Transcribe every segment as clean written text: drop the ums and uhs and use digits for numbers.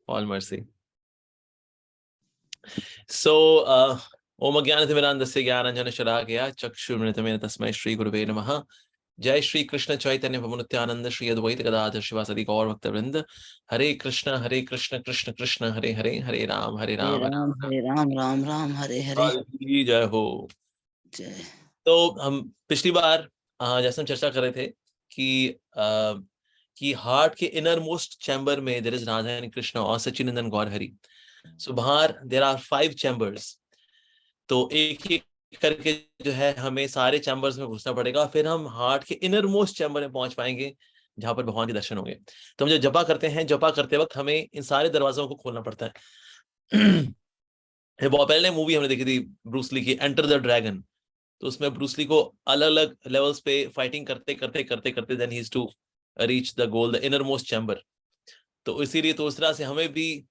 All mercy. So, ओम अज्ञानतिमिरान्धस्य ज्ञानाञ्जनशलाकया चक्षुर्मृतमेन तस्मै श्रीगुरुवे नमः। जय श्री कृष्ण चैतन्य प्रभु नित्यानंद श्री अद्वैत गदाधर शिवासदि गौर भक्तवृंद। हरे कृष्ण कृष्ण कृष्ण हरे हरे, हरे राम हरे राम राम हरे राम राम राम हरे हरे। की जय हो। जय। तो हम पिछली बार जैसे हम चर्चा कर रहे थे कि हार्ट के इनर मोस्ट चैम्बर में there is Radha and Krishna और सच्चिदानंद गौर हरि। सो बाहर देयर आर 5 चैम्बर्स। तो एक एक करके जो है हमें सारे चैम्बर्स में घुसना पड़ेगा, फिर हम हार्ट के इनर मोस्ट चैम्बर में पहुंच पाएंगे जहां पर भगवान के दर्शन होंगे। तो हम जब जपा करते हैं, जपा करते वक्त हमें इन सारे दरवाजों को खोलना पड़ता है। बहुत पहले मूवी हमने देखी थी ब्रूस ली की एंटर द ड्रैगन। तो उसमें ब्रूस ली को अलग अलग लेवल्स पे फाइटिंग करते करते करते करते then he is to reach the goal, the innermost chamber. तो इसीलिए तो उस तरह से हमें भी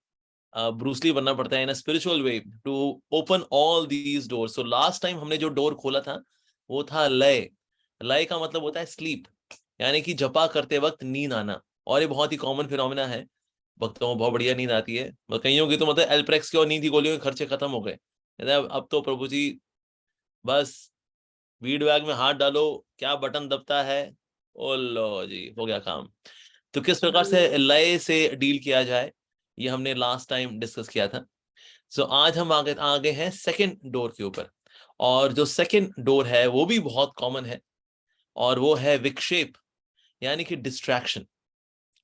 ब्रूस ली बनना पड़ता है in a spiritual way to open all these door. So last time हमने जो डोर खोला था वो था लय। लय का मतलब होता है स्लीप, यानी कि जपा करते वक्त नींद आना। और ये बहुत ही कॉमन फिनोमिना है, भक्तों को बहुत बढ़िया नींद आती है। कईयों की तो मतलब एल्प्रेक्स की और नींद की गोलियों के खर्चे खत्म हो गए। अब तो प्रभु जी बस वीड बैग में हाथ डालो, क्या बटन दबता है, ओ लो जी हो गया काम। तो किस प्रकार से लय से डील किया जाए ये हमने लास्ट टाइम डिस्कस किया था। सो आज हम आगे आगे हैं सेकंड डोर के ऊपर। और जो सेकंड डोर है वो भी बहुत कॉमन है, और वो है विक्षेप, यानी कि डिस्ट्रैक्शन।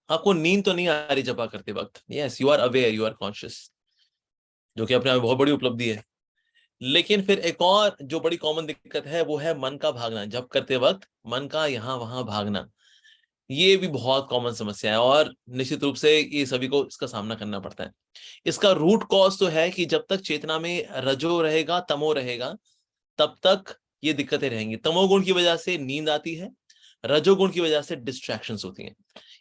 आपको नींद तो नहीं आ रही जपा करते वक्त, yes you are aware, you are conscious, जो कि अपने आप में बहुत बड़ी उपलब्धि है। लेकिन फिर एक और जो बड़ी कॉमन दिक्कत है वो है मन का भागना। जप करते वक्त मन का यहाँ वहां भागना, ये भी बहुत कॉमन समस्या है, और निश्चित रूप से ये सभी को इसका सामना करना पड़ता है। इसका रूट कॉज तो है कि जब तक चेतना में रजो रहेगा, तमो रहेगा, तब तक ये दिक्कतें रहेंगी। तमोगुण की वजह से नींद आती है, रजोगुण की वजह से डिस्ट्रैक्शंस होती हैं।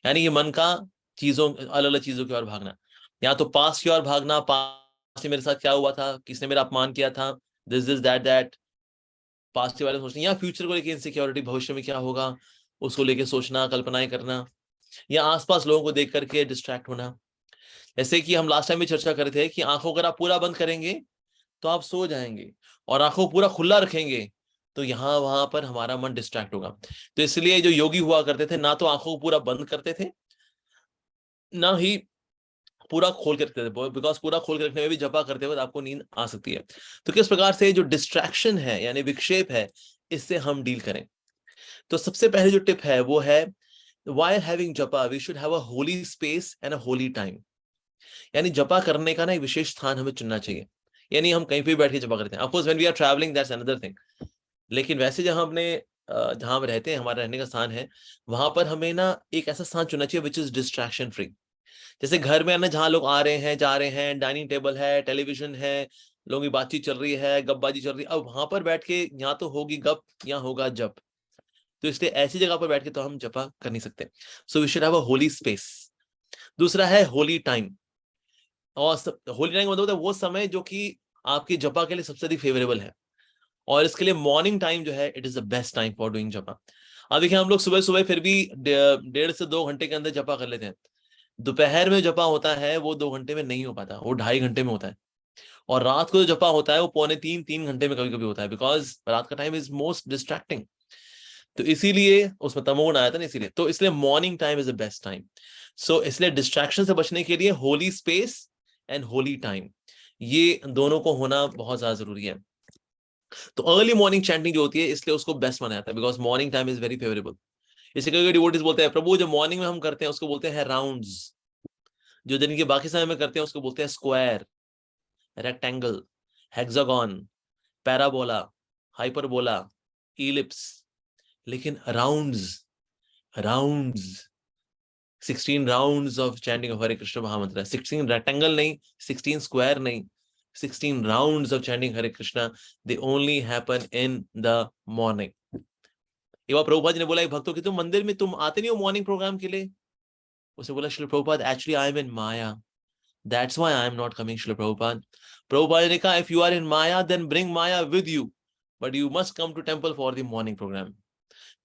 यानी कि मन का चीजों, अलग अलग चीजों की ओर भागना, या तो पास्ट की ओर भागना, पास्ट में मेरे साथ क्या हुआ था, किसने मेरा अपमान किया था, दिस दैट दैट, पास्ट के बारे में सोचना, या फ्यूचर को लेकर इनसिक्योरिटी, भविष्य में क्या होगा उसको लेकर सोचना, कल्पनाएं करना, या आसपास लोगों को देख करके डिस्ट्रैक्ट होना। जैसे कि हम लास्ट टाइम भी चर्चा कर रहे थे कि आंखों अगर आप पूरा बंद करेंगे तो आप सो जाएंगे, और आंखों को पूरा खुला रखेंगे तो यहाँ वहां पर हमारा मन डिस्ट्रैक्ट होगा। तो इसलिए जो योगी हुआ करते थे ना तो आंखों को पूरा बंद करते थे, ना ही पूरा खोल के रखते थे, बिकॉज पूरा खोल के रखने में भी जपा करते वक्त आपको नींद आ सकती है। तो किस प्रकार से जो डिस्ट्रैक्शन है यानी विक्षेप है, इससे हम डील करें। तो सबसे पहले जो टिप है वो है, while having japa we should have a holy space and a holy time। यानी जपा करने का ना एक विशेष स्थान हमें चुनना चाहिए। यानी हम कहीं पे भी बैठ के जपा करते हैं, of course when we are travelling that's another thing. लेकिन वैसे जहां हमने जहां हम रहते हैं, हमारा रहने का स्थान है, वहां पर हमें ना एक ऐसा स्थान चुनना चाहिए विच इज डिस्ट्रैक्शन फ्री। जैसे घर में है ना, जहां लोग आ रहे हैं जा रहे हैं, डाइनिंग टेबल है, टेलीविजन है, लोगों की बातचीत चल रही है, गपबाजी चल रही है, अब वहां पर बैठ के यहाँ तो होगी गप या होगा जप। तो इसलिए ऐसी जगह पर बैठ के तो हम जपा कर नहीं सकते। So we should have a holy space. दूसरा है होली टाइम। और होली टाइम मतलब होता है वो समय जो कि आपकी जपा के लिए सबसे अधिक फेवरेबल है। और इसके लिए मॉर्निंग टाइम जो है it is the best time for doing जपा। अब देखिए हम लोग सुबह सुबह फिर भी 1.5 से 2 घंटे के अंदर जपा कर लेते हैं। दोपहर में जपा होता है वो 2 घंटे में नहीं हो पाता, वो 2.5 घंटे में होता है। और रात को जो जपा होता है वो पौने 3 घंटे में कभी कभी होता है, बिकॉज रात का टाइम इज मोस्ट डिस्ट्रैक्टिंग। तो इसीलिए उसमें तमोगुण आया था ना, इसीलिए तो इसलिए morning time is the best time. So इसलिए डिस्ट्रैक्शन से बचने के लिए holy space and holy time, ये दोनों को होना बहुत ज्यादा जरूरी है। तो अर्ली मॉर्निंग चैंटिंग जो होती है इसलिए उसको बेस्ट माना जाता है, because morning time is very favourable. इसी कई डिवोटीज बोलते हैं प्रभु जो मॉर्निंग में हम करते हैं उसको बोलते हैं राउंड्स, जो दिन के बाकी समय में करते हैं उसको बोलते हैं square, rectangle, hexagon, parabola, hyperbola, ellipse. लेकिन rounds, rounds 16 rounds of chanting of Hare Krishna महामंत्र, 16 रेक्टेंगल नहीं, 16 स्क्वायर नहीं, 16 rounds of chanting Hare Krishna, they only happen in the morning. एक बार प्रभुपाद जी ने बोला भक्तों कि तुम मंदिर में तुम आते नहीं हो मॉर्निंग प्रोग्राम के लिए। उसने बोला Shri Prabhupada actually I am in maya, that's why I am not coming. Shri Prabhupada, Prabhupada ने कहा if you are in maya then bring maya with you, but you must come to temple for the morning program.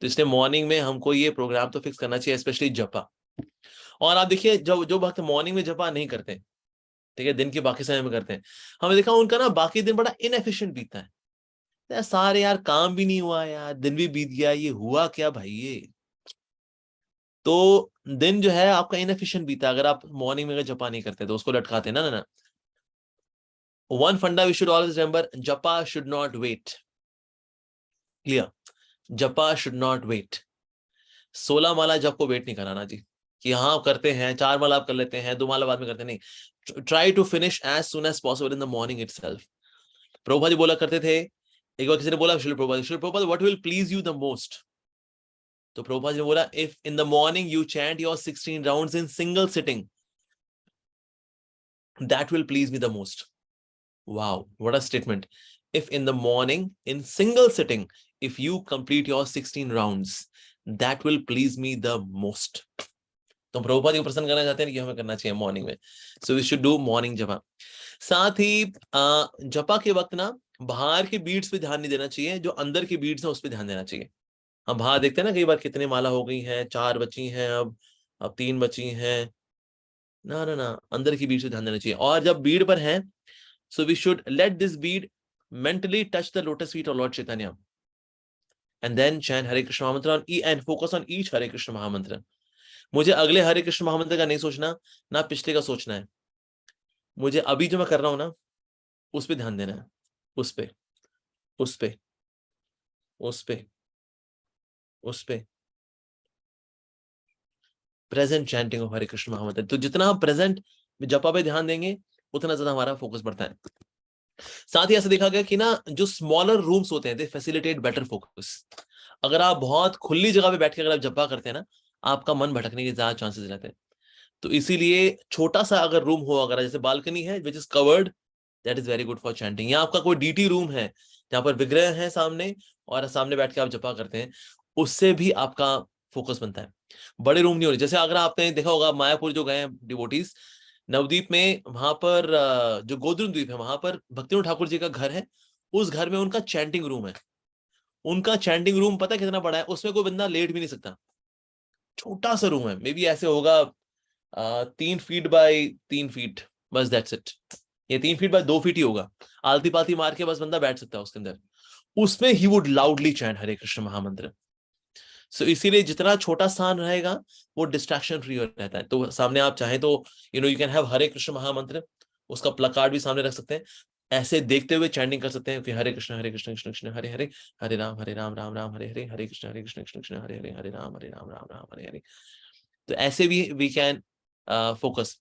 तो इसलिए मॉर्निंग में हमको ये प्रोग्राम तो फिक्स करना चाहिए, स्पेशली जपा। और आप देखिए जो जो भक्त मॉर्निंग में जपा नहीं करते, ठीक है, दिन के बाकी समय में करते हैं। हमने देखा उनका ना बाकी दिन बड़ा इनएफिशिएंट बीतता है। यार सारे यार काम भी नहीं हुआ यार, दिन भी बीत गया, ये हुआ क्या भाई ये। तो दिन जो है आपका इनएफिशिएंट बीता अगर आप मॉर्निंग में अगर जपा नहीं करते तो उसको लटकाते ना ना ना। वन फंडा वी शुड ऑलवेज रिमेंबर, जपा शुड नॉट वेट। क्लियर? जपा शुड नॉट वेट। 16 माला जप को वेट नहीं कराना जी, कि हाँ करते हैं, 4 माला आप कर लेते हैं, 2 माला बाद में करते नहीं। Try to finish as soon as possible in the morning itself. Prabhupada ji बोला करते थे, एक बार किसी ने बोला Srila Prabhupada what will please you the most. तो प्रभुपाद जी ने बोला, if in the morning you chant your 16 rounds in single sitting, that will please me the most. Wow, what a statement. If in the morning in single sitting, if you complete your 16 rounds, that will please me the most. तो प्रभुपाद को प्रसन्न करना चाहते हैं कि हमें करना चाहिए मॉर्निंग में। So we should do morning japa. साथ ही जपा के वक्त ना बाहर के बीड्स पे ध्यान नहीं देना चाहिए, जो अंदर की बीड्स हैं उस पर ध्यान देना चाहिए। हम बाहर देखते हैं ना कई बार कितने माला हो गई हैं, 4 बची हैं, अब 3 बची हैं। ना ना ना, अंदर की बीड्स पे ध्यान देना चाहिए। और जब बीड पर हैं, so we should let this bead mentally touch the lotus feet of Lord Chaitanya and then chant Hare Krishna Mahamantra and focus on each Hare Krishna Mahamantra. मुझे अगले हरे कृष्ण महामंत्र का नहीं सोचना, ना पिछले का सोचना है। मुझे अभी जो मैं कर रहा हूं ना उस पे ध्यान देना है, उस पे उस पे उस पे उस पे present chanting of Hare Krishna महामंत्र। तो जितना हम प्रेजेंट जपा पे ध्यान देंगे उतना ज्यादा हमारा फोकस बढ़ता है। साथ ही ऐसा देखा गया कि ना जो स्मॉलर रूम्स होते हैं दे फैसिलिटेट बेटर फोकस। अगर आप बहुत खुली जगह पे बैठ के अगर आप जपा करते हैं ना, आपका मन भटकने के ज्यादा चांसेस रहते हैं। तो इसीलिए छोटा सा अगर रूम हो, अगर जैसे बालकनी है which is covered, that is very good for chanting. या आपका कोई डीटी रूम है जहां पर विग्रह है सामने और सामने बैठ के आप जपा करते हैं, उससे भी आपका फोकस बनता है। बड़े रूम नहीं हो रहे, जैसे अगर आपने देखा होगा मायापुर जो गए हैं डिवोटीज, नवदीप में वहां पर जो गोद्रुम द्वीप है वहां पर भक्तिनाथ ठाकुर जी का घर है, उस घर में उनका चैंटिंग रूम है। उनका चैंटिंग रूम पता है कितना बड़ा है, उसमें कोई बंदा लेट भी नहीं सकता। छोटा सा रूम है, मे बी ऐसे होगा 3 फीट बाय 3 फीट, बस दैट्स इट। ये 3 फीट बाय 2 फीट ही होगा। आलती पालती मार के बस बंदा बैठ सकता है उसके अंदर। उसमें ही वुड लाउडली चैंट हरे कृष्ण महामंत्र। सो इसीलिए जितना छोटा स्थान रहेगा वो डिस्ट्रैक्शन फ्री रहता है। तो सामने आप चाहें तो यू कैन हैव हरे कृष्ण महामंत्र, उसका प्लकार्ड भी सामने रख सकते हैं। ऐसे देखते हुए चैंटिंग कर सकते हैं कि हरे कृष्ण कृष्ण कृष्ण हरे हरे, हरे राम राम राम हरे हरे, हरे कृष्ण कृष्ण कृष्ण हरे हरे, हरे राम राम राम हरे हरे। तो ऐसे भी वी कैन फोकस।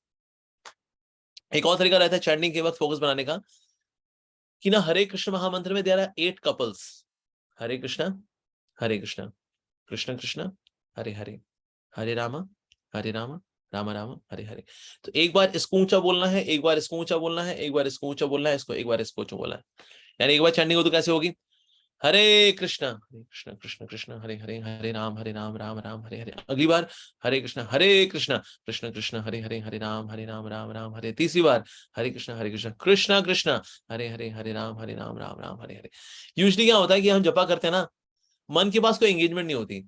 एक और तरीका रहता है चैंटिंग के वक्त फोकस बनाने का, कि ना हरे कृष्ण महामंत्र में देयर आर 8 कपल्स। हरे कृष्ण कृष्ण कृष्ण हरे हरे, हरे रामा राम राम हरे हरे। तो एक बार इसको ऊंचा बोलना है, एक बार इसको ऊंचा बोलना है, एक बार इसको ऊंचा बोलना है, इसको एक बार इसको ऊंचा बोलना है। यानी एक बार चैंटिंग हो तो कैसे होगी, हरे कृष्ण कृष्ण कृष्ण हरे हरे, हरे राम राम राम हरे हरे। अगली बार हरे कृष्ण कृष्ण कृष्ण हरे हरे, हरे राम राम राम हरे। तीसरी बार हरे कृष्ण कृष्ण कृष्ण हरे हरे, हरे राम राम राम हरे हरे। यूजली क्या होता है कि हम जपा करते हैं ना, मन के पास कोई एंगेजमेंट नहीं होती,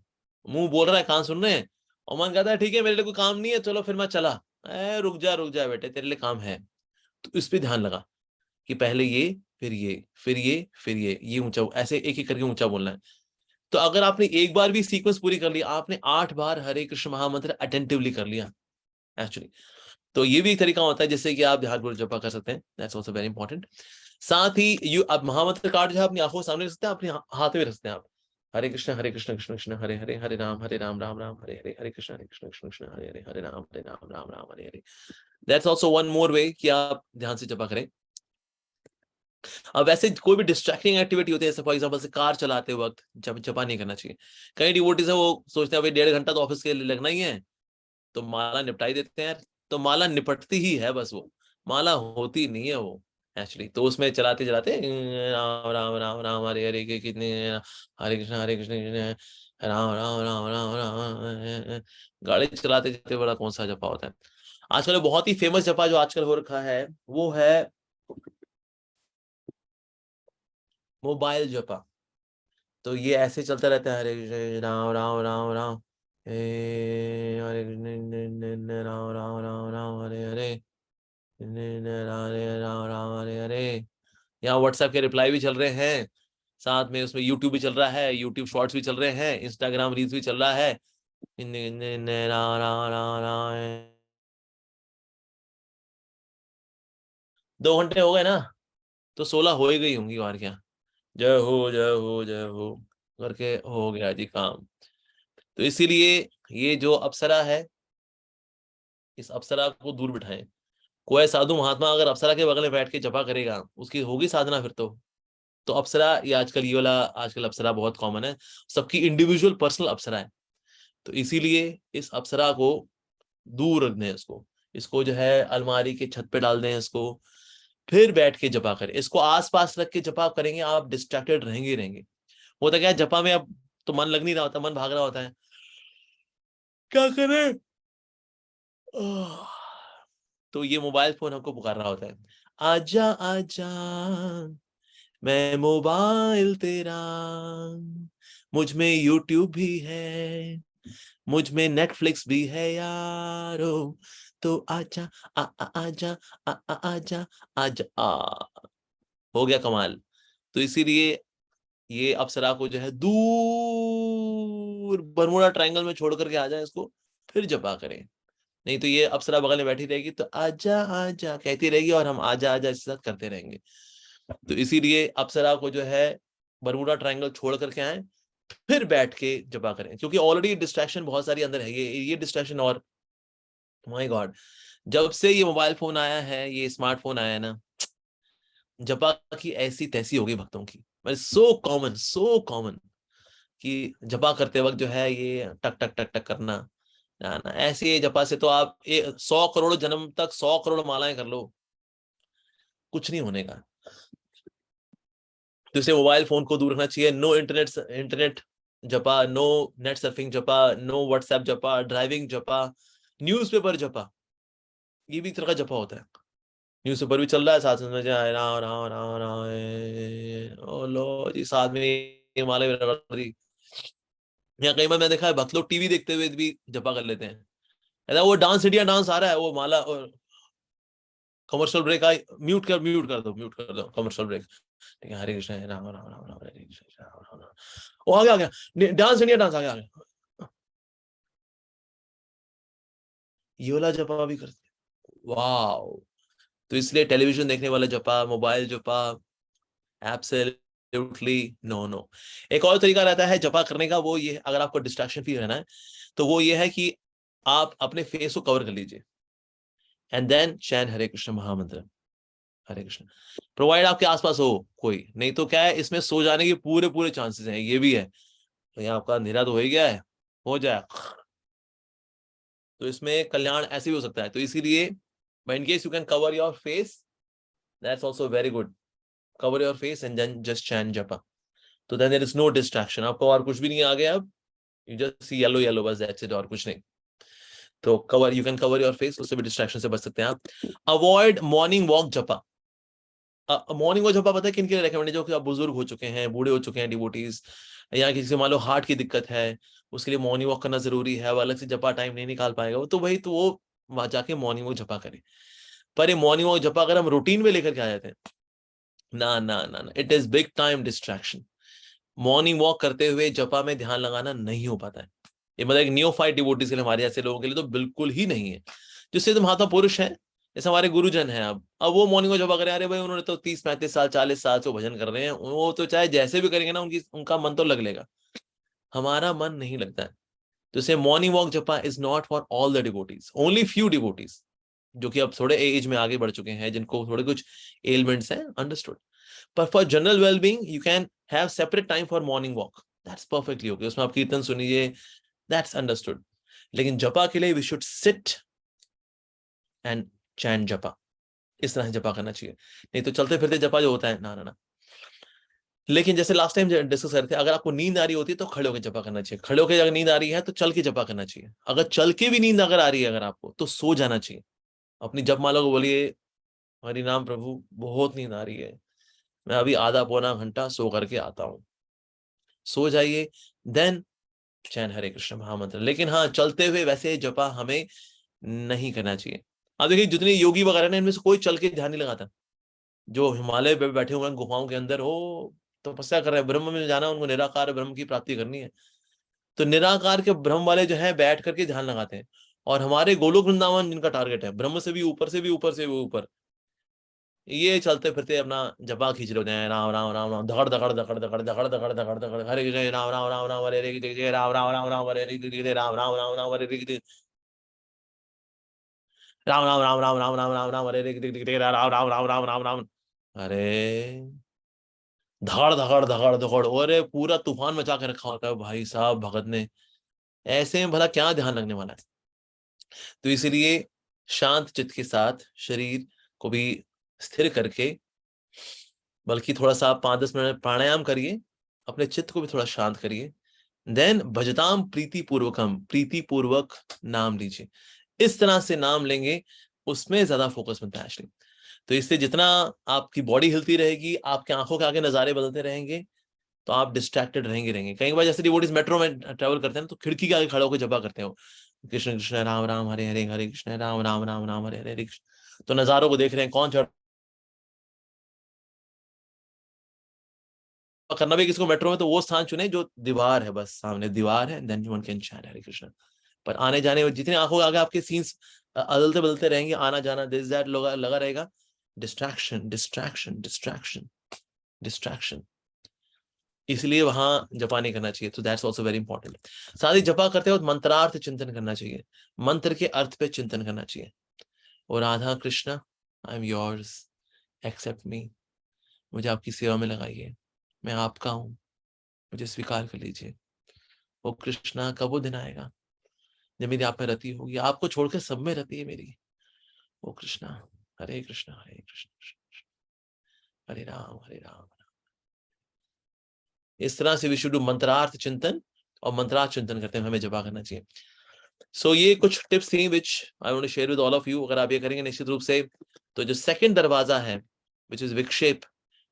मुंह बोल रहा है कान सुन रहे हैं, और मन कहता है ठीक है मेरे लिए कोई काम नहीं है चलो फिर मैं चला। रुक जा बेटे, तेरे लिए काम है। तो इस पे ध्यान लगा कि पहले ये फिर ये फिर ये फिर ये ऊंचा, ऐसे एक एक करके ऊंचा बोलना है। तो अगर आपने एक बार भी सीक्वेंस पूरी कर लिया, आपने 8 बार हरे कृष्ण महामंत्र अटेंटिवली कर लिया एक्चुअली। तो ये भी एक तरीका होता है जिससे कि आप ध्यानपूर्वक जपा कर सकते हैं। That's also very important. साथ ही अब महामंत्र कार्ड जो है अपनी आंखों के सामने रख सकते हैं, अपने हाथ में रख सकते हैं आप। हरे कृष्ण कृष्ण कृष्ण हरे हरे, हरे राम राम हरे हरे, हरे कृष्ण कृष्ण कृष्ण हरे हरे, हरे Ram Ram Hare Hare. That's also one more वे कि आप ध्यान से जपा करें। अब वैसे कोई भी डिस्ट्रैक्टिंग एक्टिविटी होती है, जैसे फॉर एग्जांपल से कार चलाते वक्त जपा नहीं करना चाहिए। कई डिवोटीज है वो सोचते हैं भाई 1.5 घंटा तो ऑफिस के लिए लगना ही है, तो माला निपटाई देते हैं। तो माला निपटती ही है बस, वो माला होती नहीं है वो एक्चुअली। तो उसमें चलाते चलाते राम राम राम राम हरे हरे के कितने, हरे कृष्ण कृष्ण राम गाड़ी चलाते चलाते बड़ा कौन सा जपा होता है। आजकल बहुत ही फेमस जपा जो आजकल हो रखा है वो है मोबाइल जपा। तो ये ऐसे चलता रहता है, हरे कृष्ण राम राम हरे कृष्ण राम राम हरे हरे, राम राम हरे हरे। यहाँ व्हाट्सएप के रिप्लाई भी चल रहे हैं, साथ में उसमें यूट्यूब भी चल रहा है, यूट्यूब शॉर्ट्स भी चल रहे हैं, इंस्टाग्राम रील्स भी चल रहा है। राम राम राम राम। 2 घंटे हो गए ना, तो 16 हो ही गई होंगी और क्या। जय हो जय हो जय हो करके हो गया जी काम। तो इसीलिए ये जो अप्सरा है, इस अप्सरा को दूर बिठाएं। कोई साधु महात्मा अगर अप्सरा के बगल में बैठ के जपा करेगा, उसकी होगी साधना फिर तो अप्सरा, ये आजकल ये वाला, आजकल अप्सरा बहुत कॉमन है, सबकी इंडिविजुअल पर्सनल अप्सरा है। तो इसीलिए इस अप्सरा को दूर रख दें, इसको इसको जो है अलमारी के छत पे डाल दें, इसको फिर बैठ के जपा करें। इसको आसपास रख के जपा करेंगे, आप डिस्ट्रैक्टेड रहेंगे ही रहेंगे। होता क्या है, जपा में अब तो मन लग नहीं रहा होता, मन भाग रहा होता है, क्या करें। आह, तो ये मोबाइल फोन हमको पुकार रहा होता है, आजा आजा मैं मोबाइल तेरा, मुझ में यूट्यूब भी है, मुझ में नेटफ्लिक्स भी है यारो, तो आजा आ आ आजा आ आ आजा आजा हो गया कमाल। तो इसीलिए ये अप्सरा को जो है दूर बरमुडा ट्रायंगल में छोड़ करके आ जाए इसको, फिर जपा करें। नहीं तो ये अप्सरा बगल में बैठी रहेगी तो आजा आजा कहती रहेगी, और हम आजा आजा इसके साथ करते रहेंगे। तो इसीलिए अप्सरा को जो है बरमुडा ट्रायंगल छोड़ करके आए, फिर बैठ के जपा करें, क्योंकि ऑलरेडी डिस्ट्रैक्शन बहुत सारी अंदर है। ये डिस्ट्रैक्शन, और माय गॉड, जब से ये मोबाइल फोन आया है, ये स्मार्टफोन आया है ना, जपा की ऐसी तैसी हो गई भक्तों की, मतलब सो कॉमन कि जपा करते वक्त जो है ये टक टक टक टक करना। ना ना, ऐसे जपा से तो आप 100 करोड़ जन्म तक 100 करोड़ मालाएं कर लो, कुछ नहीं होने का। तो इसे मोबाइल फोन को दूर रखना चाहिए। नो इंटरनेट जपा, नो नेट सर्फिंग जपा, नो व्हाट्सएप जपा, ड्राइविंग जपा, न्यूज़पेपर जपा, ये भी एक तरह का जपा होता है। न्यूज़पेपर भी चल रहा है, साथ में जाए राम राम राम राम, ओ लो जी, साथ में ये माला भी रगड़ दी। यहाँ कई बार मैं देखा है भक्त लोग टीवी देखते हुए भी जपा कर लेते हैं। ऐसा वो डांस इंडिया डांस आ रहा है, वो माला और कमर्शियल ब्रेक आई, म्यूट कर दो कमर्शियल ब्रेक। ठीक है, हरे कृष्ण राम राम राम राम, हरे कृष्ण राम राम राम। वो आ गया डांस इंडिया डांस आ गया। ये वाला जपा भी करते हैं, वाह। तो इसलिए टेलीविजन देखने वाला जपा, मोबाइल जपा, एब्सोल्युटली नो नो। एक और तरीका रहता है जपा करने का, वो ये, अगर आपको डिस्ट्रैक्शन फ्री रहना है तो वो ये है कि आप अपने फेस को कवर कर लीजिए, एंड देन चैन हरे कृष्ण महामंत्र, हरे कृष्ण। प्रोवाइड आपके आसपास हो कोई, नहीं तो क्या है, इसमें सो जाने के पूरे पूरे चांसेस हैं, ये भी है। तो यहाँ आपका अंधेरा तो हो ही गया है, हो जाए, तो इसमें कल्याण ऐसे भी हो सकता है। तो इसीलिए in case you can cover your face, that's also very good. Cover your face and then just chant japa, तो then there is no distraction. आपको और कुछ भी नहीं आगे, अब you just see yellow yellow, बस दैट्स इट, और कुछ नहीं। तो cover, you can cover your face, उससे भी डिस्ट्रैक्शन से बच सकते हैं आप। Avoid morning walk japa. Morning walk japa पता है किन के लिए रेकमेंड है? जो कि आप बुजुर्ग हो चुके हैं, बूढ़े हो चुके हैं डिवोटीज, या किसी से मान लो हार्ट की दिक्कत है, उसके लिए मॉर्निंग वॉक करना जरूरी है, वो अलग से जपा टाइम नहीं निकाल पाएगा वो, तो भाई तो वो वहां जाके मॉर्निंग वॉक जपा करे। पर ये मॉर्निंग वॉक जपा अगर हम रूटीन में लेकर के आ जाते हैं, ना ना ना ना, it is big time distraction. Morning walk करते हुए जपा में ध्यान लगाना नहीं हो पाता है। ये मतलब एक नियोफाइट डिवोटीज के लिए, हमारे जैसे लोगों के लिए तो बिल्कुल ही नहीं है। जिससे तो महात्मा पुरुष हैं, जैसे हमारे गुरुजन हैं, अब वो मॉर्निंग वॉक जपा करें, अरे भाई उन्होंने तो 30-35 साल 40 साल से भजन कर रहे हैं, वो तो चाहे जैसे भी करेंगे ना, उनका मन तो लग लेगा, हमारा मन नहीं लगता है। तो इसे मॉर्निंग वॉक जपा is not for all the devotees, only few devotees जो कि अब थोड़े एज में आगे बढ़ चुके हैं, जिनको थोड़े कुछ एलिमेंट्स हैं, अंडरस्टूड। पर for general wellbeing you can have separate time for morning walk, that's perfectly okay. उसमें आप कीर्तन सुनिए, दैट्स अंडरस्टूड। लेकिन जपा के लिए वी शुड सिट एंड चैन जपा, इस तरह से जपा करना चाहिए। नहीं तो चलते फिरते जपा जो होता है, ना ना ना। लेकिन जैसे लास्ट टाइम डिस्कस कर रहे थे, अगर आपको नींद आ रही होती है तो खड़े होकर जपा करना चाहिए, खड़े होकर अगर नींद आ रही है तो चल के जपा करना चाहिए, अगर चल के भी नींद अगर आ रही है अगर आपको, तो सो जाना चाहिए। अपनी जपमाला को बोलिए, हरि नाम प्रभु बहुत नींद आ रही है, मैं अभी आधा पौना घंटा सो करके आता हूँ, सो जाइए, देन चैन हरे कृष्ण महामंत्र। लेकिन हाँ, चलते हुए वैसे जपा हमें नहीं करना चाहिए। आप देखिए जितने योगी वगैरह ना, इनमें से कोई चल के ध्यान नहीं लगाता। जो हिमालय पे बैठे हुए हैं गुफाओं के अंदर, हो तपस्या कर रहे हैं, ब्रह्म में जाना, उनको निराकार ब्रह्म की प्राप्ति करनी है। तो निराकार के ब्रह्म वाले जो है बैठ करके ध्यान लगाते हैं। और हमारे गोलोक वृंदावन जिनका टारगेट है ब्रह्म से भी ऊपर से भी ऊपर से भी ऊपर, ये चलते फिरते अपना जपा खींच रहे होते हैं, राम राम राम राम, धड़ धड़ धड़ धड़ धड़ धड़ धड़ धड़, हरे कृष्ण राम राम राम राम हरे हरे कृष्ण राम राम राम राम हरे हरे कृष्ण राम राम राम राम हरे हरे कृष्ण राम राम राम राम राम राम राम राम हरे हरे कृष्ण राम राम राम राम राम राम। अरे धड़ धड़ धड़ धड़, और पूरा तूफान मचा के रखा होता है भाई साहब भगत ने। ऐसे में भला क्या ध्यान रखने वाला है। तो इसीलिए शांत चित्त के साथ शरीर को भी स्थिर करके, बल्कि थोड़ा सा आप 5-10 मिनट प्राणायाम करिए, अपने चित्त को भी थोड़ा शांत करिए। देन भजताम प्रीति पूर्वकम, प्रीति पूर्वक नाम लीजिए। इस तरह से नाम लेंगे, उसमें ज्यादा फोकस बनता है एक्चुअली। तो इससे जितना आपकी बॉडी हिलती रहेगी, आपके आंखों के आगे नजारे बदलते रहेंगे, तो आप डिस्ट्रैक्टेड रहेंगे। कई बार जैसे डिवोटीज मेट्रो में ट्रेवल करते हैं तो खिड़की के आगे खड़े होकर जपा करते हो, कृष्ण कृष्ण राम राम हरे हरे, हरे कृष्ण राम राम राम राम हरे हरे कृष्ण। तो नजारों को देख रहे हैं, कौन चढ़ करना भी किसको मेट्रो में, तो वो स्थान चुने जो दीवार है, बस सामने दीवार है, देन वन कैन चैंट हरे कृष्ण। पर आने जाने में जितने आंखों के आगे आपके सीन्स अदलते बदलते रहेंगे, आना जाना दिस दैट लगा रहेगा, डिस्ट्रैक्शन डिस्ट्रैक्शन डिस्ट्रैक्शन डिस्ट्रैक्शन। इसलिए वहां जपा नहीं करना चाहिए। तो दैट्स आल्सो वेरी इंपॉर्टेंट। साथ ही जपा करते वक्त मंत्रार्थ चिंतन करना चाहिए, मंत्र के अर्थ पे चिंतन करना चाहिए। और Radha Krishna I am yours, accept me, मुझे आपकी सेवा में लगाइए, मैं आपका हूं, मुझे स्वीकार कर लीजिए। वो कृष्णा कब वो दिन आएगा जब मेरी आप में रति होगी, आपको छोड़कर सब में रति है मेरी। वो कृष्णा, हरे कृष्णा हरे कृष्ण कृष्ण कृष्ण, हरे राम हरे राम। इस तरह से विशुद्ध मंत्रार्थ चिंतन, और मंत्रार्थ चिंतन करते हैं हमें जपा करना चाहिए। सो ये कुछ टिप्स थी which I want to share with all of you. अगर आप ये करेंगे निश्चित रूप से, तो जो सेकंड दरवाजा है विच इज विक्षेप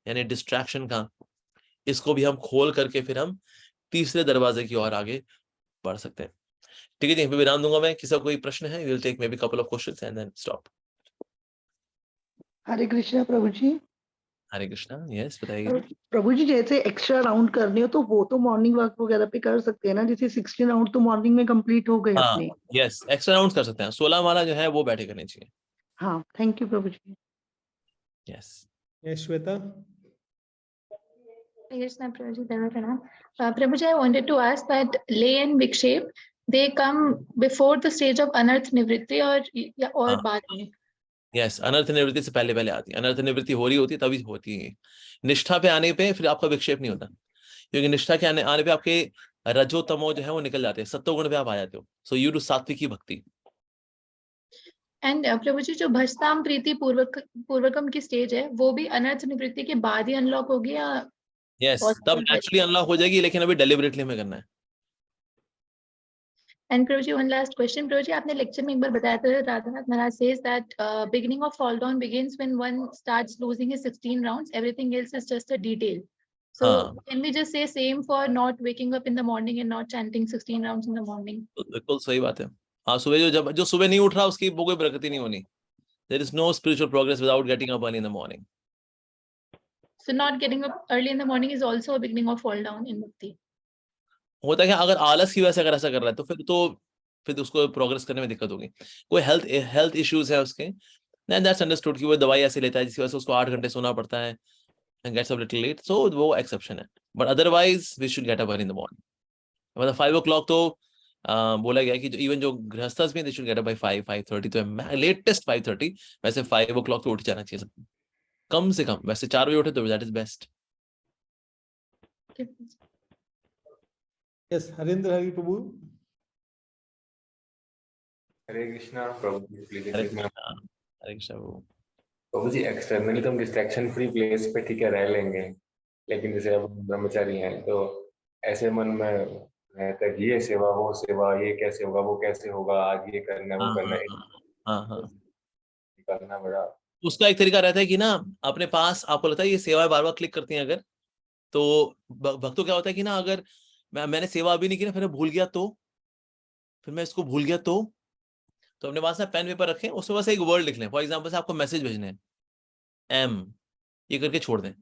यानी डिस्ट्रैक्शन का, इसको भी हम खोल करके फिर हम तीसरे दरवाजे की ओर आगे बढ़ सकते हैं। ठीक है जी, यहीं पे विराम दूंगा मैं। किसी का कोई प्रश्न है, will take maybe couple of questions and then stop. Hare Krishna Prabhu ji. Hare Krishna, yes बताइए। प्रभु जी जैसे एक्स्ट्रा राउंड करने हो तो वो तो मॉर्निंग वॉक वगैरह पे कर सकते हैं ना, जैसे 16 राउंड तो मॉर्निंग में कंप्लीट हो गए हाँ अपने। यस, एक्स्ट्रा राउंड्स कर सकते हैं, 16 वाला जो है वो बैठे करने चाहिए। हाँ thank you Prabhu ji. Yes Shweta. Krishna Prabhuji, Deva Pranam. Prabhuji, I wanted to ask that lay and viksheep, they come before the stage of anarth nivritti or हाँ बाद में? यस, अनर्थ निवृत्ति से पहले पहले आती है। अनर्थ निवृत्ति हो रही होती है तभी होती है। निष्ठा पे आने पे फिर आपका विक्षेप नहीं होता, क्योंकि निष्ठा के आने पे आपके रजो तमो जो है वो निकल जाते हैं, सत्वगुण पे आप आ जाते हो। सो यू डू सात्विकी भक्ति। एंड प्रभुजी जो भजताम प्रीति पूर्वकम की स्टेज है वो भी अनर्थ निवृत्ति के बाद ही अनलॉक होगी या? यस, तब नेचुरली अनलॉक हो जाएगी, लेकिन अभी डेलिबरेटली हमें करना है। And Prabhuji one last question. प्रभुजी आपने लेक्चर में एक बार बताया था, Radhanath Maharaj says that beginning of fall down begins when one starts losing his 16 rounds, everything else is just a detail. So can we just say same for not waking up in the morning and not chanting 16 rounds in the morning? बिल्कुल सही बात है। हाँ, सुबह जो सुबह नहीं उठ रहा उसकी वो कोई प्रगति नहीं होनी। There is no spiritual progress without getting up early in the morning. So not getting up early in the morning is also a beginning of fall down in bhakti. होता है कि अगर आलस की वजह से अगर ऐसा कर रहा है तो फिर उसको प्रोग्रेस करने में दिक्कत होगी। कोई हेल्थ इश्यूज है उसके, then that's understood कि वो दवाई ऐसे लेता है जिसकी वजह से उसको 8 घंटे सोना पड़ता है and gets up a little late, so वो एक्सेप्शन है। But otherwise we should get up early in the morning। मतलब 5 o'clock तो बोला गया कि जो इवन जो गृहस्थस में they should get up by 5-5:30, तो लेटेस्ट 5:30, वैसे 5 o'clock तो उठ जाना चाहिए सबको, कम से कम। वैसे 4 बजे उठे तो that is best. Yes, Harendra Hari Prabhu. Hare Krishna Prabhu ji, please Hare accept me. Krishna Prabhu ji, externally तो हम डिस्ट्रैक्शन फ्री प्लेस पे ठीक है रह लेंगे, लेकिन जैसे अब ब्रह्मचारी हैं तो ऐसे मन में रहता है कि ये सेवा वो सेवा, ये कैसे होगा वो कैसे होगा, आज ये करना वो करना है, हाँ करना बड़ा। उसका एक तरीका रहता है कि ना अपने पास आपको लगता है ये सेवा बार बार क्लिक करती हैं अगर, तो भक्तों क्या होता है कि ना अगर मैंने सेवा अभी नहीं की ना, फिर मैं भूल गया तो, फिर मैं इसको भूल गया तो तो अपने पास ना पेन पेपर रखें, उसमें बस एक वर्ड लिख लें। फॉर एग्जाम्पल से आपको मैसेज भेजने हैं, एम, ये करके छोड़ दें।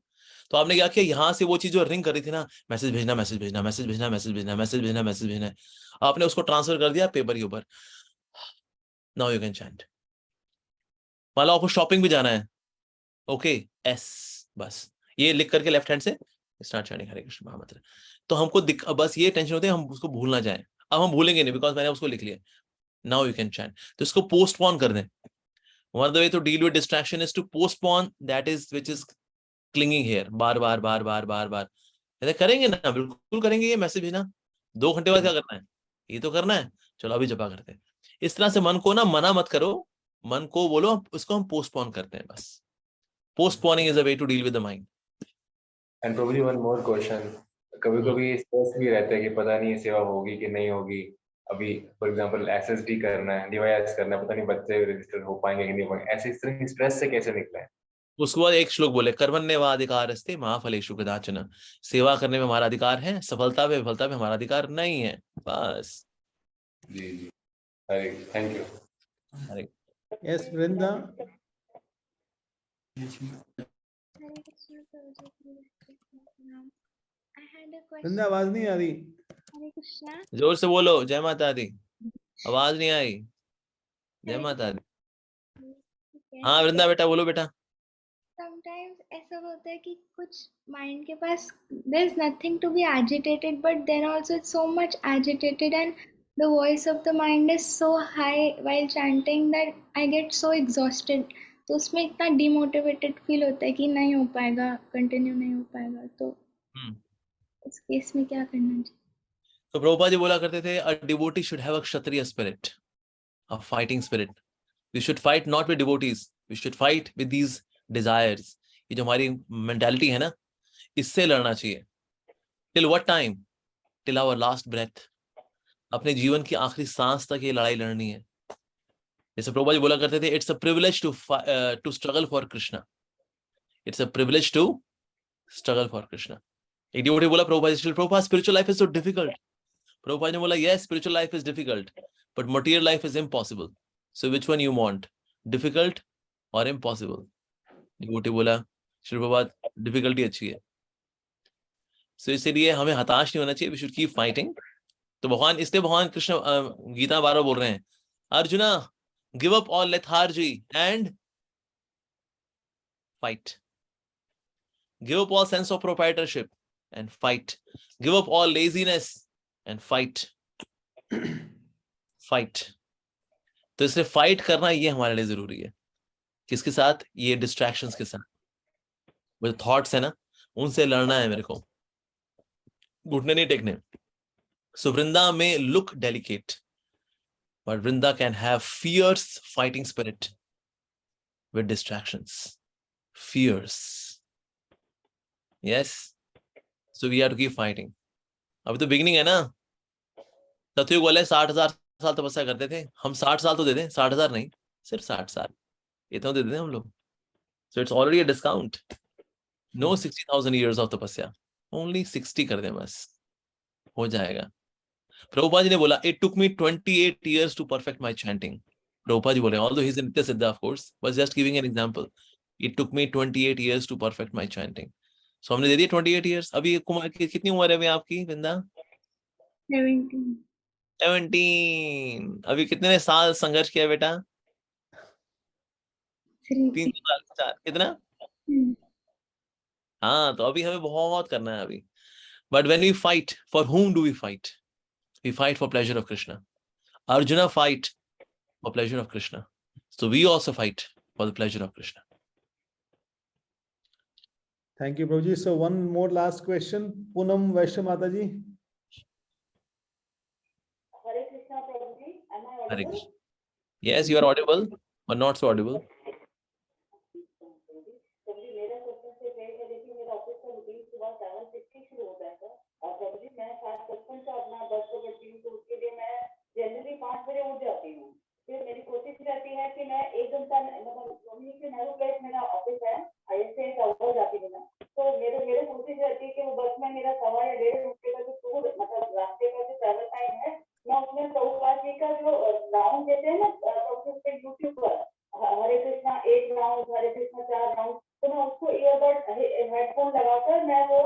तो आपने क्या किया, यहाँ से वो चीज जो रिंग कर रही थी ना, मैसेज भेजना, मैसेज भेजना, मैसेज भेजना, मैसेज भेजना, मैसेज भेजना, मैसेज भेजना है, आपने उसको ट्रांसफर कर दिया पेपर के ऊपर। Now you can chant. मान लो आपको शॉपिंग भी जाना है, ओके, एस, बस ये लिख करके लेफ्ट हैंड से स्टार्ट चैंटिंग हरे कृष्ण महामंत्र। तो हमको बस ये टेंशन होती है हम उसको भूल ना जाए। अब हम भूलेंगे नहीं, बिकॉज मैंने उसको लिख लिया। Now you can chant. तो इसको पोस्टपोन कर दें। One of the way to deal with distraction is to postpone that is which is clinging here. बार बार बार बार बार बार ऐसे करेंगे ना, बिल्कुल करेंगे। ये मैसेज भेजना 2 घंटे बाद क्या करना है, ये तो करना है, चलो अभी जपा करते हैं। इस तरह से मन को ना मना मत करो, मन को बोलो उसको हम पोस्टपोन करते हैं बस। Postponing is a way to deal with the mind. And probably one more question, कभी कभी स्ट्रेस भी रहता है कि पता नहीं सेवा होगी कि नहीं होगी। अभी फॉर एग्जांपल एसएसडी करना है, डीवाईएस करना है, पता नहीं बच्चे रजिस्टर हो पाएंगे कि नहीं हो पाएंगे। ऐसे इस तरह की स्ट्रेस से कैसे निकले? उसके बाद एक श्लोक बोले, कर्मण्येवाधिकारस्ते मा फलेषु कदाचन। सेवा करने में हमारा अधिकार है, सफलता पे विफलता पे हमारा अधिकार नहीं है, बस। जी जी, Hare, thank you. Hare Yes, Vrinda. Hare Krishna, Prabhuji. I had a question. Vrinda, आवाज नहीं आ रही। Hare Krishna. जोर से बोलो, जय माता दी। आवाज नहीं आई, जय Hare माता दी। Krishna. हाँ वृंदा बेटा, बोलो बेटा। Sometimes ऐसा होता है कि कुछ mind के पास there is nothing to be agitated, but then also it's so much agitated and the voice of the mind is so high while chanting that I get so exhausted. तो उसमें इतना demotivated feel होता है कि नहीं हो पाएगा, continue नहीं हो पाएगा। तो इस केस में क्या करना चाहिए? तो प्रभुपाद जी बोला करते थे, a devotee should have a kshatriya spirit, a fighting spirit. We should fight not with devotees, we should fight with these desires. ये जो हमारी मेंटालिटी है ना, इससे लड़ना चाहिए। Till what time? Till our last breath. अपने जीवन की आखिरी सांस तक ये लड़ाई लड़नी है। जैसे प्रभुपाद जी बोला करते थे, it's a privilege to struggle for Krishna. It's a privilege to struggle for Krishna. एक डिवोटी बोला Prabhupada ji, Prabhupada spiritual life is so difficult. Prabhupada ने बोला, yes spiritual life is difficult, but material life is impossible. So which one you want, difficult और impossible? Devotee बोला, Shri Prabhupada difficulty अच्छी है। सो इसलिए हमें हताश नहीं होना चाहिए, वी शुड कीप फाइटिंग। तो भगवान, इसलिए भगवान कृष्ण गीता 12 बोल रहे हैं, arjuna give up all lethargy and fight. Give up all sense of proprietorship and fight. Give up all laziness and fight. Fight. तो इसलिए फाइट करना ये हमारे लिए जरूरी है। किसके साथ? ये डिस्ट्रैक्शंस के साथ। वो थॉट्स है ना, उनसे लड़ना है मेरे को, घुटने नहीं टेकने। So Vrinda may look delicate, but Vrinda can have fierce fighting spirit with distractions. Fierce. Yes. So we have to keep fighting. अभी तो बिगिनिंग है ना। सतयुग वाले 60,000 साल तपस्या करते थे, हम 60 साल तो दे दें, 60,000 नहीं, सिर्फ 60 साल इतना दे दें हम लोग। So it's already a discount. No 60,000 years of तपस्या, only 60 कर दें बस, हो जाएगा। प्रभुपाद जी ने बोला, it took me 28 years to perfect my chanting. Prabhupada ji बोले, although he's a Nitya Siddha of course, was just giving an example. It took me 28 years to perfect my chanting. So हमने दे दिए 28 years। अभी कुमार की कितनी उम्र है अभी आपकी वृंदा? 17। अभी कितने साल संघर्ष किया बेटा? 3 साल, 4, कितना? हाँ, तो अभी हमें बहुत करना है अभी। But when we fight, for whom do we fight? We fight for pleasure of Krishna. Arjuna fight for pleasure of Krishna. So we also fight for the pleasure of Krishna. Thank you, Prabhuji. So one more last question. Poonam Vaishya Mataji. Hare Krishna, Prabhuji. Am I Hare audible? Krishna. Yes, you are audible, but not so audible. प्रभुजी मेरा question से है कि देखिए मेरा office का routine सुबह 7:50 शुरू होता है सर, और प्रभुजी मैं 7:55 से अपना बस पकड़ती हूँ, तो उसके लिए मैं जनरली 5 बजे उठ जाती हूँ। फिर मेरी कोशिश रहती है कि मैं 1 घंटा, मतलब रोहिणी के नेहरू प्लेस मेरा ऑफिस है, ISA टॉवर जाती हूँ ना, तो मेरे कोशिश रहती है कि वो बस में मेरा 1.25 या 1.5 घंटे का जो टूर, मतलब रास्ते का जो ट्रैवल टाइम है, मैं उसमें प्रभुपाद जी का जो राउंड देते हैं ना 4 राउंड, तो मैं उसको ईयरबड हेडफोन लगाकर मैं वो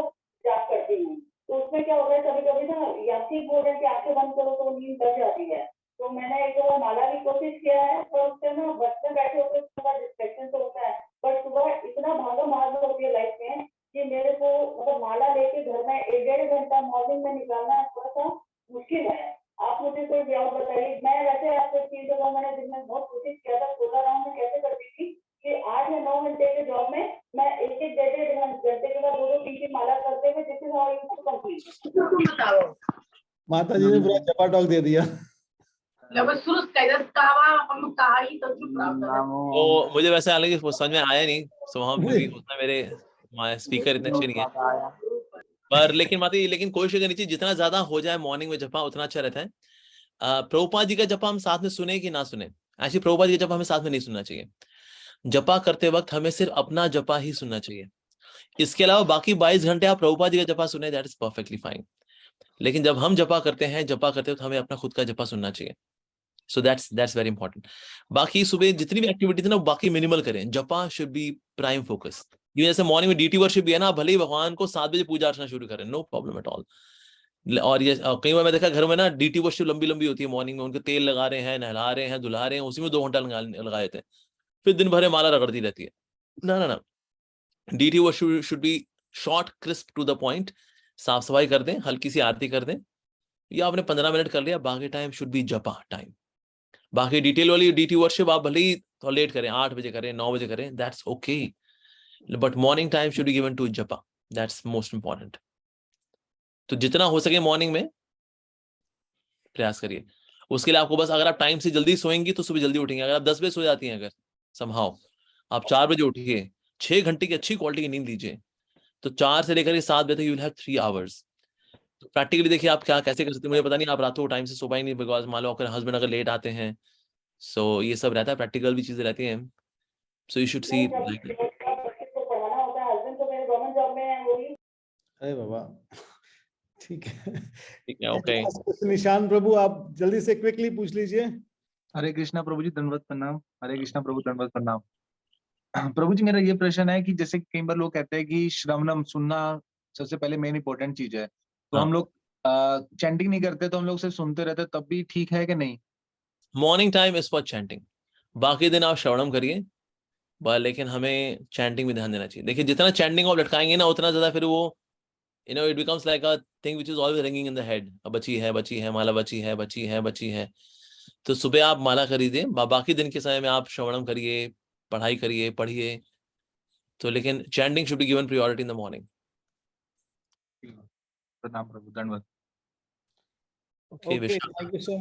जाप करती हूँ। तो उसमें क्या होता है, कभी-कभी ना यात्री बोल रहे हैं कि आंखें बंद करो तो नींद लग जाती है। तो मैंने एक बार माला की कोशिश किया है, पर उससे ना बस में बैठे होते थोड़ा डिस्ट्रैक्शन तो होता है, पर सुबह इतना भागम-भाग होती है लाइफ में कि मेरे को मतलब माला लेके घर में 1 डेढ़ घंटा मॉर्निंग में निकालना थोड़ा-सा मुश्किल है। आप मुझे कोई वे और बताइए। मैं वैसे आपको एक चीज़ बताऊँ, मैंने दिन में बहुत कोशिश किया था, 16 राउंड में कैसे करती थी कि 8 या 9 घंटे के जॉब में मैं एक-एक डेढ़-डेढ़ घंटे के बाद 2-2 3-3 माला करते हुए this is how I used to complete. माता जी ने पूरा जपा टॉक दे दिया। तो मुझे वैसे हालांकि समझ में आया नहीं, स्वभाव क्योंकि होता मेरे स्पीकर इतने अच्छे नहीं है, पर लेकिन माता जी, लेकिन कोशिश करनी चाहिए जितना ज्यादा हो जाए मॉर्निंग में जपा उतना अच्छा रहता है। प्रभुपाद जी का जपा हम साथ में सुने कि ना सुने, ऐसे प्रभुपाद जी का जपा हमें साथ में नहीं सुनना चाहिए। जपा करते वक्त हमें सिर्फ अपना जपा ही सुनना चाहिए। इसके अलावा बाकी 22 घंटे आप प्रभुपाद जी का जपा सुने, दैट इज परफेक्टली फाइन। लेकिन जब हम जपा करते हैं, जपा करते वक्त हमें अपना खुद का जपा सुनना चाहिए। So that's very important. बाकी सुबह जितनी भी एक्टिविटी थी ना, बाकी मिनिमल करें। जपा शुड बी प्राइम फोकस। ये जैसे मॉर्निंग में डीटी वर्शिप भी है ना, भले ही भगवान को 7 बजे पूजा अर्चना शुरू करें, नो प्रॉब्लम एट ऑल। और ये कई बार मैं देखा घर में ना डीटी वर्शिप लंबी लंबी होती है मॉर्निंग में, उनके तेल लगा रहे हैं, नहला रहे हैं, धुला रहे हैं, उसी में 2 घंटा लगा देते हैं, फिर दिन भर माला रगड़ती रहती है। ना ना ना, deity worship should be short, crisp, to the point. साफ सफाई कर दें, हल्की सी आरती कर दें, या आपने 15 मिनट कर लिया, बाकी टाइम शुड बी जपा टाइम। बाकी डिटेल वाली डीटी वर्शिप आप भले ही थोड़ा लेट करें, 8 बजे करें, 9 बजे करें, that's okay, but morning time should be given to japa, that's most important. तो जितना हो सके मॉर्निंग में प्रयास करिए। उसके लिए आपको बस, अगर आप टाइम से जल्दी सोएंगी तो सुबह जल्दी उठेंगे। अगर आप 10 बजे सो जाती हैं, अगर समहाउ आप 4 बजे उठिए, 6 घंटे की अच्छी क्वालिटी की नींद लीजिए, तो 4 से लेकर 7 बजे तक यू विल हैव 3 आवर्स। तो प्रैक्टिकली देखिए आप क्या कैसे कर सकते हैं। मुझे पता नहीं, आप रात को टाइम से सो पाए नहीं, बिकॉज मान लो आपके हस्बैंड अगर लेट आते हैं, सो ये सब रहता है, प्रैक्टिकल भी चीजें रहती हैं। So you should see like that. बच्चे को पढ़ाना होता है, हस्बैंड तो मेरे गवर्नमेंट जॉब में है, वही अरे बाबा, ठीक है। ठीक है, ओके। Last question, निशान प्रभु, आप जल्दी से क्विकली पूछ लीजिए। हरे कृष्णा प्रभु जी, दंडवत प्रणाम। हरे कृष्णा प्रभु, दंडवत प्रणाम। प्रभु जी, मेरा ये प्रश्न है कि जैसे कई बार लोग कहते हैं कि श्रवणम, सुनना सबसे पहले मेन इंपॉर्टेंट चीज है, तो हम लोग चैंटिंग नहीं करते, तो हम लोग सिर्फ सुनते रहते, तब भी ठीक है कि नहीं? Morning time is for chanting, बाकी दिन आप श्रवणम करिए, लेकिन हमें चैंटिंग में ध्यान देना चाहिए। देखिए जितना चैंटिंग आप लटकाएंगे ना, उतना ज्यादा फिर वो it becomes like a thing which is always ringing in the head. बची है माला, बची है। तो सुबह आप माला खरीदिए, बाकी दिन के समय में आप श्रवणम करिए, पढ़ाई करिए, पढ़िए। तो लेकिन chanting should be given priority in the morning. प्रणाम प्रभु, दंडवत। Okay, Okay, thank you so